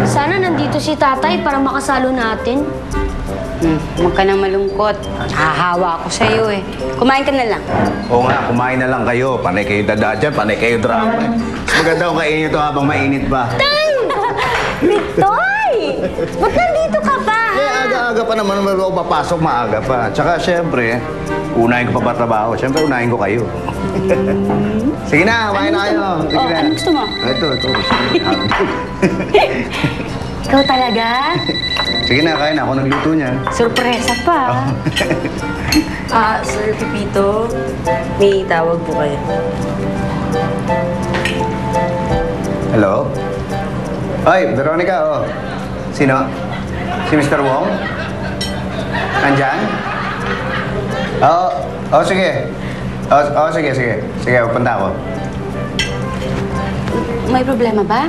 Sana nandito si tatay para makasalo natin. Huwag ka nang malungkot. Hahawa ako sa'yo eh. Kumain ka na lang. Oo nga, kumain na lang kayo. Panay kayo dada dyan, panay kayo drama. Mas maganda kung kainin ito habang mainit pa. Victoy! Ba't nandito ka pa? Aga-aga pa naman ako papasok, maaga pa. Tsaka syempre, unahin ko pa ba trabaho? Syempre, unahin ko kayo. Sige na, kumain na kayo. Sige na. Anong gusto mo? Ito. Ikaw talaga? Sige na, kain na. Ako nagluto niya. Sorpresa pa. Sir Pipito, may tawag po kayo. Hello? Ay, Veronica, oh. Sino? Si Mr. Wong? Nandyan? Oo, sige. Sige, punta ako. May problema ba?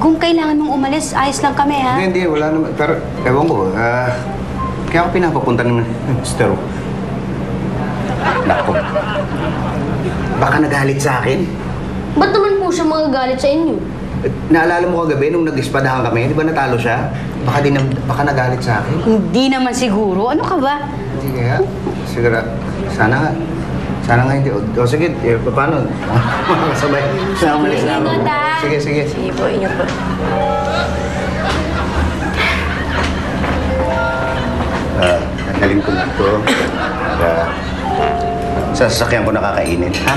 Kung kailangan mong umalis, ayos lang kami, ha? Hindi, wala naman. Pero, ewan ko, kaya ako pinapapunta naman, Mr. Wong. Naku. Baka nagalit sa akin. Ba't naman po siya magagalit sa inyo? Naalala mo kagabi nung nag-ispadahan kami, di ba natalo siya? Baka nagalit sa akin. Hindi naman siguro. Ano ka ba? Hindi kaya. Siguro, sana nga hindi. O sige, paano? Makakasabay. Sana umalis na ako. Sige. Sige po, inyo po. Nagaling ko na ito. Sa sasakyan ko nakakainin, ha?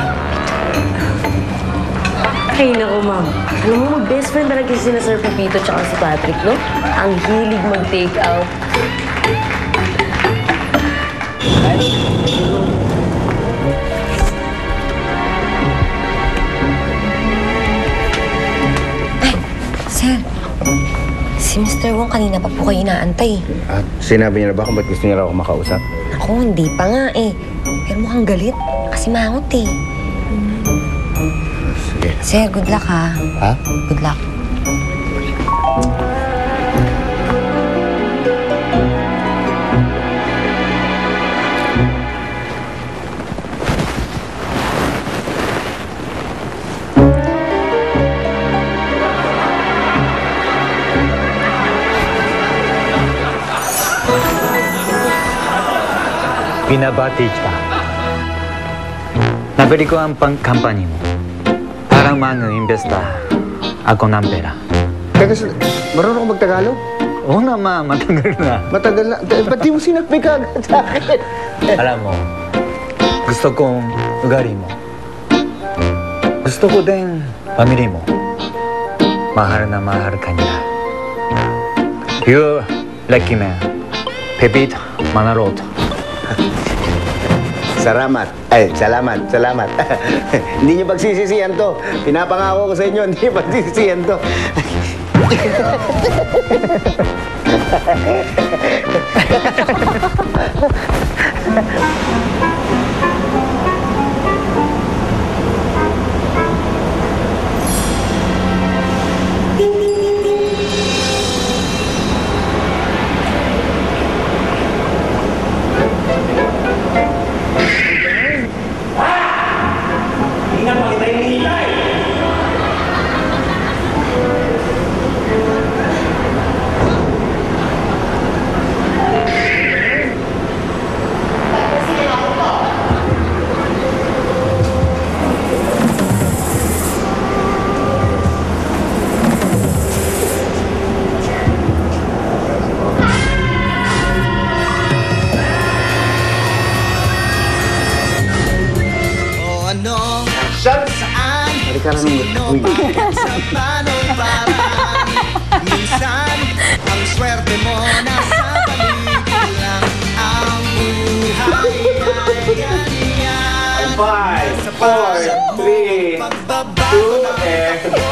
Ay, naku, ma'am. Alam mo, mag-best friend talaga sila Sir Pipito tsaka si Patrick, no? Ang hilig mag-take out. Sir, si Mr. Wong kanina pa po kayo inaantay. At sinabi niya na ba kung ba't gusto niya raw ako makausap? Ako, hindi pa nga eh. Pero mukhang galit. Kasi mangot eh. Sige. Sir, good luck ha. Ha? Good luck. Binabati kita. Nabili ko ang company mo. Parang mga investor. Ako ng pera. Teka, marunong ka magtagalog? Oo naman, matagal na. Matagal na. Ba't di mo sinabi ka agad sa akin? Alam mo, gusto kong ugali mo. Gusto ko din pamilya mo. Mahal na mahal ka nila. You lucky man. Pepit Manarot. Salamat. Hindi niyo pagsisisihan to. Pinapangako ko sa inyo, hindi niyo pagsisisihan to. Minsan, ang swerte mo nasa paligid lang. Ang buhay ay ganyan. 5, 4, 3, 2, and...